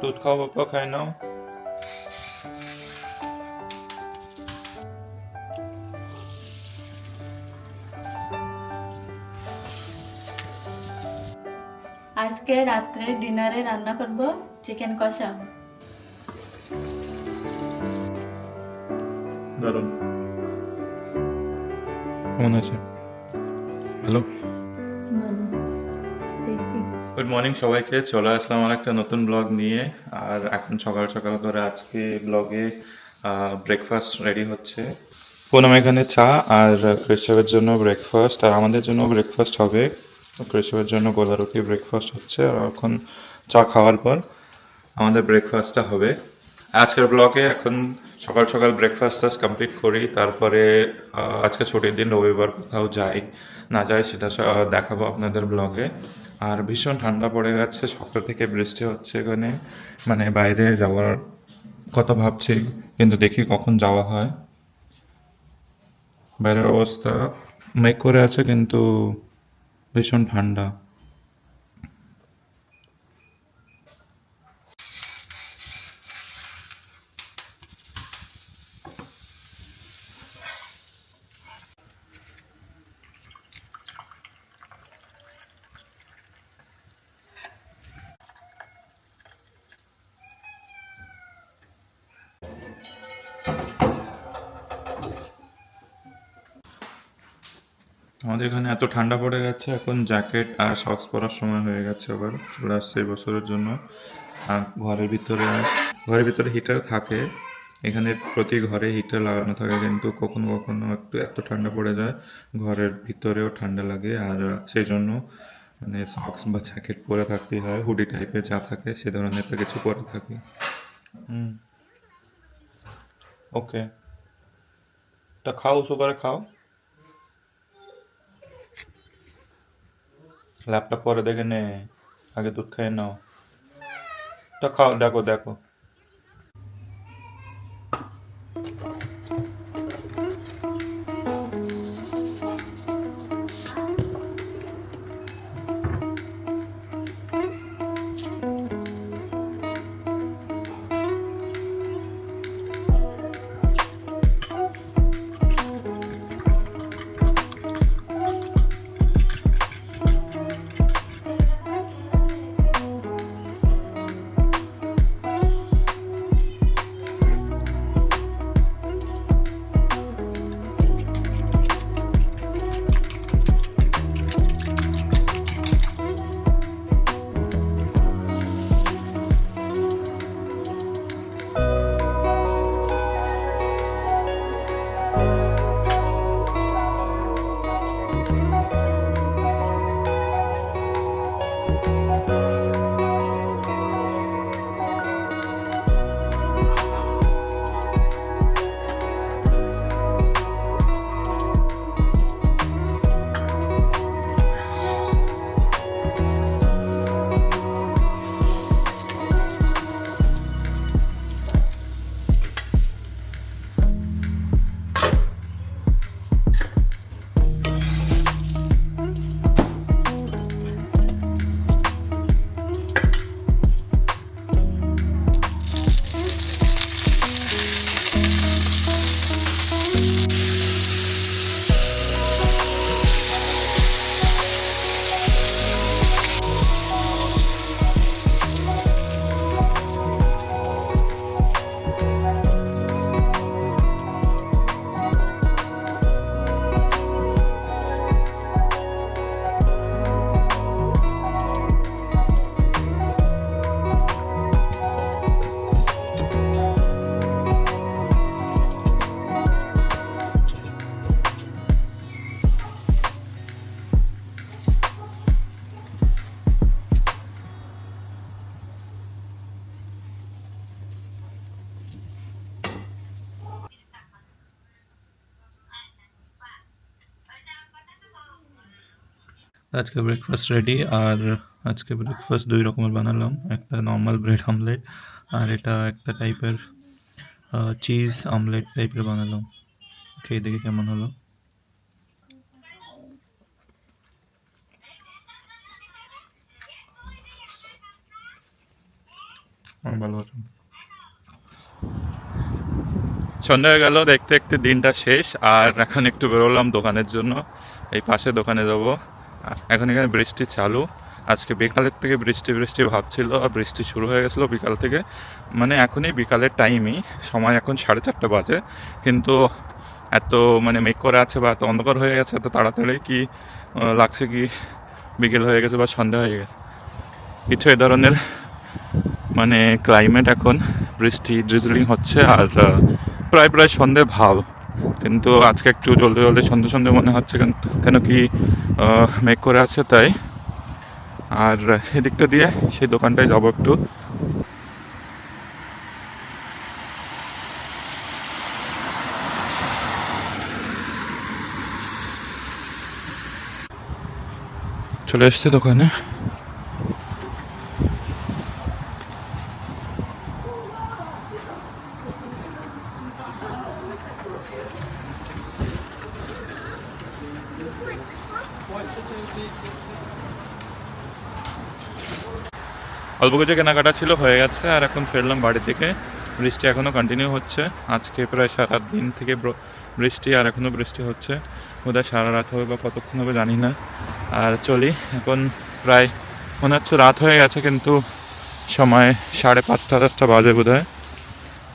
দুধ খাও বাবা, খাই নাও। আজকে রাত্রে ডিনারে রান্না করব চিকেন কষা। দারুণ। কেমন আছে? হ্যালো, গুড মর্নিং সবাইকে। চলে আসলাম আর একটা নতুন ব্লগ নিয়ে। আর এখন সকাল সকাল করে আজকে ব্লগে ব্রেকফাস্ট রেডি হচ্ছে। পুনম এখানে চা আর কেশবের জন্য ব্রেকফাস্ট, আর আমাদের জন্য ব্রেকফাস্ট হবে। কেশবের জন্য গোলা রুটি ব্রেকফাস্ট হচ্ছে, আর এখন চা খাওয়ার পর আমাদের ব্রেকফাস্টটা হবে। আজকের ব্লগে এখন সকাল সকাল ব্রেকফাস্টটা কমপ্লিট করি, তারপরে আজকে ছুটির দিন, রবিবার কোথাও যাই না যাই সেটা দেখাবো আপনাদের ব্লগে। আর ভীষণ ঠান্ডা পড়ে গেছে, সকাল থেকে বৃষ্টি হচ্ছে এখানে, মানে বাইরে যাওয়ার কথা ভাবছি, কিন্তু দেখি কখন যাওয়া হয়। বাইরের অবস্থা মেঘ করে আছে, কিন্তু ভীষণ ঠান্ডা। আমাদের এখানে এত ঠান্ডা পড়ে গেছে, এখন জ্যাকেট আর সক্স পরার সময় হয়ে গেছে, আবার চলে আসছে এই বছরের জন্য। আর ঘরের ভিতরে হিটার থাকে, এখানে প্রতি ঘরে হিটার লাগানো থাকে, কিন্তু কখনো কখনো একটু এত ঠান্ডা পড়ে যায় ঘরের ভিতরেও ঠান্ডা লাগে। আর সেই জন্য মানে সক্স বা জ্যাকেট পরে থাকতেই হয়, হুডি টাইপের যা থাকে সে ধরনের একটা কিছু পরে থাকি। হুম, ওকে। তা খাও, উঁচু করে খাও। ল্যাপটপ পরে দেখে নে, আগে দুধ খেয়ে নাও। তা খাও, দেখো দেখো। আজকে ব্রেকফাস্ট রেডি। আর আজকে ব্রেকফাস্ট দুই রকমের বানালাম, একটা নর্মাল ব্রেড আমলেট, আর এটা একটা টাইপের চিজ আমলেট টাইপের বানালাম। খেয়ে দেখি কেমন হলো। অনেক ভালো হতো। সন্ধ্যা হয়ে গেল, দেখতে দেখতে দিনটা শেষ। আর এখন একটু বেরোলাম দোকানের জন্য, এই পাশে দোকানে যাবো। আর এখন এখানে বৃষ্টি চালু। আজকে বিকালের থেকে বৃষ্টি বৃষ্টি ভাবছিল, আর বৃষ্টি শুরু হয়ে গেছিলো বিকাল থেকে। মানে এখনই বিকালের টাইমই, সময় এখন 4:30 বাজে, কিন্তু এত মানে মেঘ করে আছে বা এত অন্ধকার হয়ে গেছে, এত তাড়াতাড়ি কি লাগছে কি বিকেল হয়ে গেছে বা সন্ধ্যা হয়ে গেছে। কিছু এ ধরনের মানে ক্লাইমেট এখন, বৃষ্টি ড্রিজলিং হচ্ছে। আর প্রায় প্রায় সন্ধে ভাব, কিন্তু আজকে একটু জলদি জলদি সন্ধে সন্ধে মনে হচ্ছে, কেন কেন কি মেঘ করে আছে তাই। আর এদিকটা দিয়ে সেই দোকানটায় যাবো একটু। চলে এসছে দোকানে। অল্প কিছু কেনাকাটা ছিল, হয়ে গেছে। আর এখন ফিরলাম বাড়ি থেকে। বৃষ্টি এখনও কন্টিনিউ হচ্ছে, আজকে প্রায় সারা দিন থেকে বৃষ্টি, আর এখনও বৃষ্টি হচ্ছে। বোধহয় সারা রাত হবে বা কতক্ষণ হবে জানি না। আর চলি, এখন প্রায় মনে হচ্ছে রাত হয়ে গেছে, কিন্তু সময় 5:30-6টা বাজে বোধ হয়।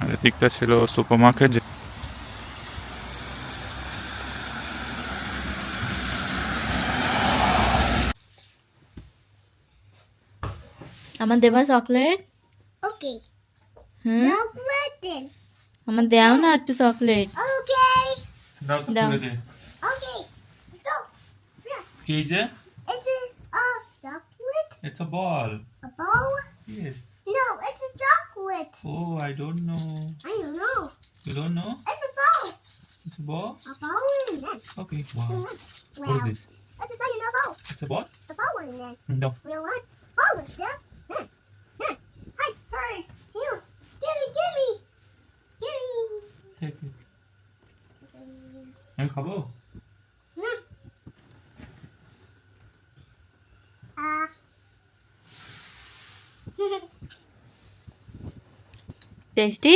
আর এদিকটা ছিল সুপার মার্কেট। আমার দেবা চকলেট? Okay. হুম, Chocolate. আমার দেও না একটু চকলেট। Okay. দাও। Okay. Let's go. Yeah. কি যে? It's a chocolate. It's a ball. A ball? Yes. No, it's a chocolate. Oh, I don't know. I don't know. You don't know? It's a ball. It's a ball? A ball in there. Okay. Wow. Wow. What is this? It's a tiny little ball. It's a ball? The ball in there. No. Real one. Ball is there. Huh. Huh. Hi, hurry. You. Gimme, gimme. Gimme. Take it. আমি খাবো? Hmm. Ah. Tasty?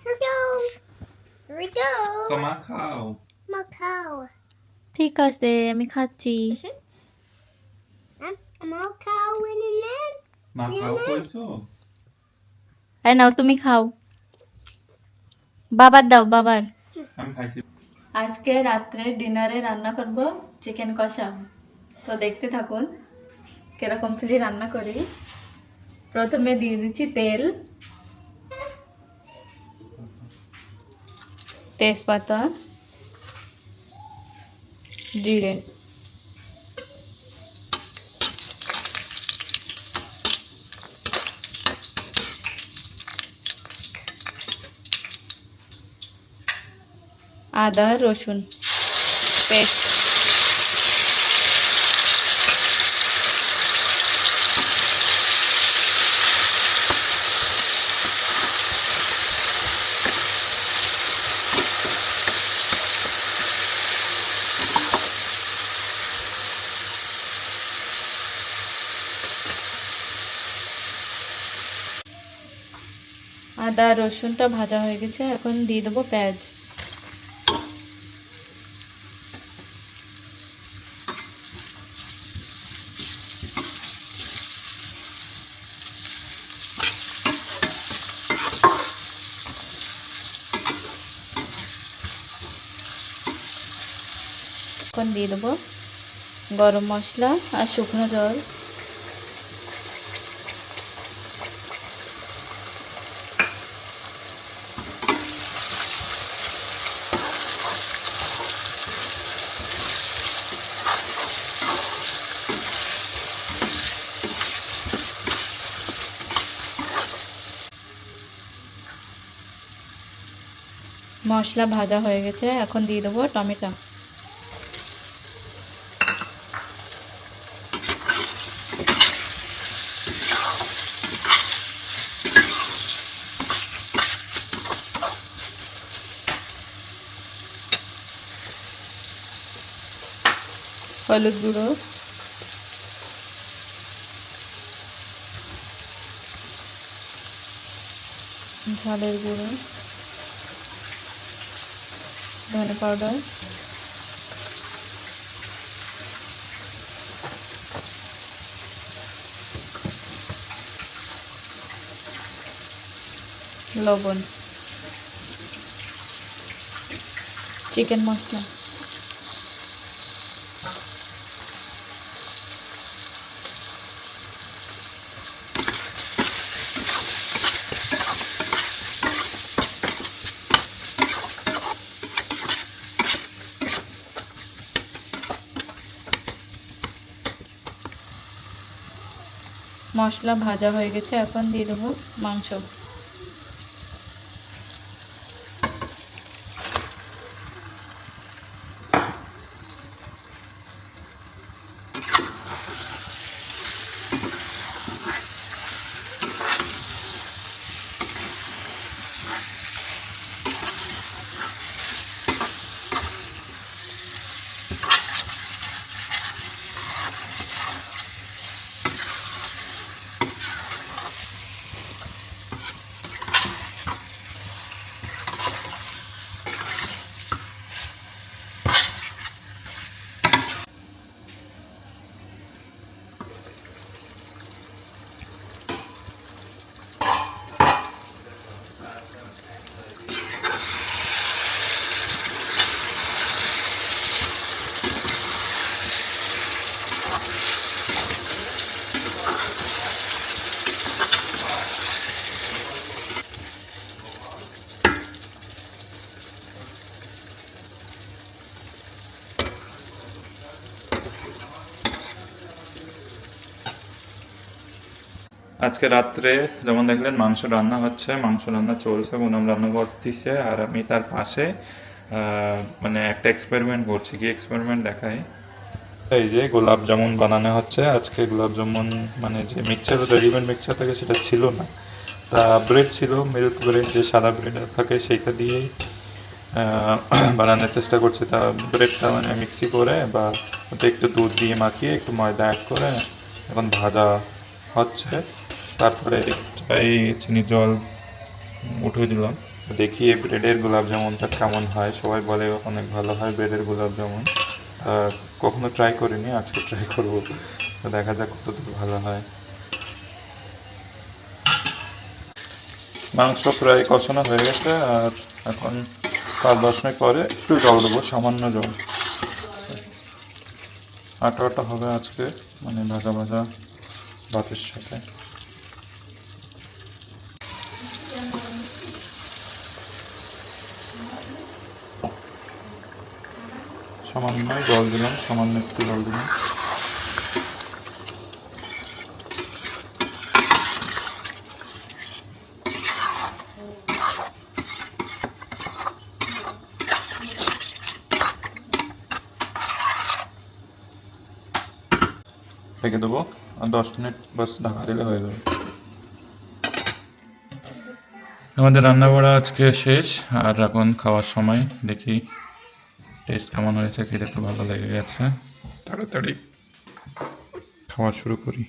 Here we go. Here we go. তোমা খাও। Macau. ঠিক আছে, আমি খাচ্ছি। Macau in there. মা খাও কইছো? এই নাও, তুমি খাও। বাবার দাও, বাবার। আমি খাইছি। আজকে রাত্রে ডিনারে রান্না করব চিকেন কষা। তো দেখতে থাকুন কিরকম ফিরি রান্না করি। প্রথমে দিয়ে দিচ্ছি তেল, তেজপাতা, জিরে, আদা রসুন পেস্ট, আদা রসুনটা ভাজা হয়ে গেছে, এখন দিয়ে দেবো পেঁয়াজ। এখন দিয়ে দেবো গরম মশলা আর শুকনো জল। মশলা ভাজা হয়ে গেছে, এখন দিয়ে দেবো টমেটো। হলুদ গুঁড়ো, ঝালের গুঁড়ো, ধনে পাউডার, লবণ, চিকেন মশলা, মশলা ভাজা হয়ে গেছে, এখন দিয়ে দেবো মাংস। আজকে রাত্রে যেমন দেখলেন মাংস রান্না হচ্ছে, মাংস রান্না চলছে, পুনম রান্না করতেছে আর আমি তার পাশে মানে একটা এক্সপেরিমেন্ট করছি। কি এক্সপেরিমেন্ট দেখাই, এই যে গোলাপ জামুন বানানো হচ্ছে আজকে। গোলাপ জামুন মানে যে মিক্সচার, রেডিমেড মিক্সচার থাকে সেটা ছিল না, তা ব্রেড ছিল, মিল্ক ব্রেড যে সাদা ব্রেড থাকে সেইটা দিয়েই বানানোর চেষ্টা করছি। তা ব্রেডটা মানে মিক্সি করে বা ওতে একটু দুধ দিয়ে মাখিয়ে একটু ময়দা অ্যাড করে এখন ভাজা হচ্ছে। তারপরে এই চিনি জল উঠিয়ে দিলাম। দেখি এই ব্রেডের গোলাপ জামুনটা কেমন হয়। সবাই বলে অনেক ভালো হয় ব্রেডের গোলাপ জামুন, কখনো ট্রাই করিনি, আজকে ট্রাই করবো। তো দেখা যাক কতটুকু ভালো হয়। মাংস প্রায় কষানো হয়ে গেছে, আর এখন 5-10 মিনিট পরে একটু জল দেবো, সামান্য জল। আটা আটা হবে আজকে, মানে ভাজা ভাজা ভাতের সাথে। সামান্য জল দিলাম, সামান্য একটু জল দিলাম। রেখে দেবো আর 10 মিনিট বাস ঢাকা দিলে হয়ে যাবে। আমাদের রান্না বাড়া আজকে শেষ, আর এখন খাওয়ার সময়। দেখি টেস্ট কেমন হয়েছে, খেতে তো ভালো লেগে গেছে। তাড়াতাড়ি খাওয়া শুরু করি।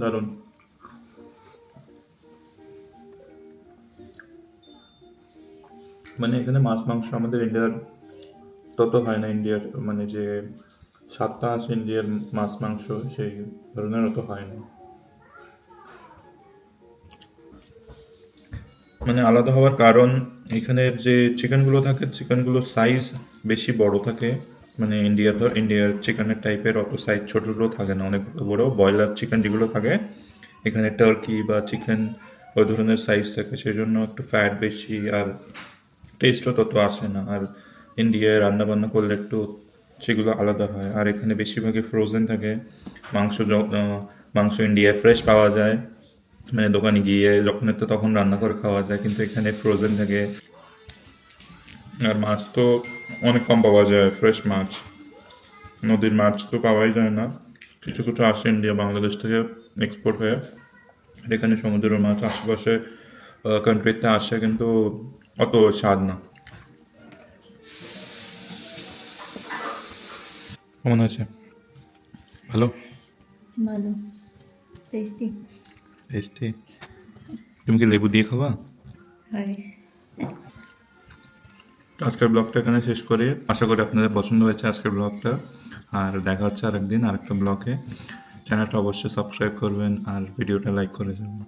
দারুণ। মানে এখানে মাছ মাংস আমাদের ইন্ডিয়ার তত হয় না। ইন্ডিয়ার মানে যে স্বাদটা আছে ইন্ডিয়ার মাছ মাংস, সেই ধরনের অত হয় না। মানে আলাদা হওয়ার কারণ এখানের যে চিকেনগুলো থাকে, চিকেনগুলোর সাইজ বেশি বড় থাকে। মানে ইন্ডিয়ার চিকেনের টাইপের অত সাইজ ছোট ছোট থাকে না, অনেক বড় বড়। ব্রয়লার চিকেন যেগুলো থাকে এখানে, টার্কি বা চিকেন, ওই ধরনের সাইজ থাকে, সেই জন্য একটু ফ্যাট বেশি আর টেস্টও তত আসে না। আর ইন্ডিয়ায় রান্না বান্না করলে একটু সেগুলো আলাদা হয়। আর এখানে বেশিরভাগই ফ্রোজেন থাকে মাংস। মাংস ইন্ডিয়ায় ফ্রেশ পাওয়া যায়, মানে দোকানে গিয়ে যখন তো তখন রান্না করে খাওয়া যায়, কিন্তু এখানে ফ্রোজেন থাকে। আর মাছ তো অনেক কম পাওয়া যায়, ফ্রেশ মাছ, নদীর মাছ তো পাওয়াই যায় না। কিছু কিছু আসে ইন্ডিয়া বাংলাদেশ থেকে এক্সপোর্ট হয়ে, আর এখানে সমুদ্রের মাছ আশেপাশে কান্ট্রিতে আসে, কিন্তু অত স্বাদ না। কেমন আছে? ভালো, ভালো, টেস্টি। টেস্টি। তুমি কি লেবু দিয়ে খাবা? হয়। আজকের ব্লগটা এখানে শেষ করি। আশা করি আপনাদের পছন্দ হয়েছে আজকের ব্লগটা। আর দেখা হচ্ছে আরেকদিন আরেকটা ব্লগে। চ্যানেলটা অবশ্যই সাবস্ক্রাইব করবেন আর ভিডিওটা লাইক করে যাবেন।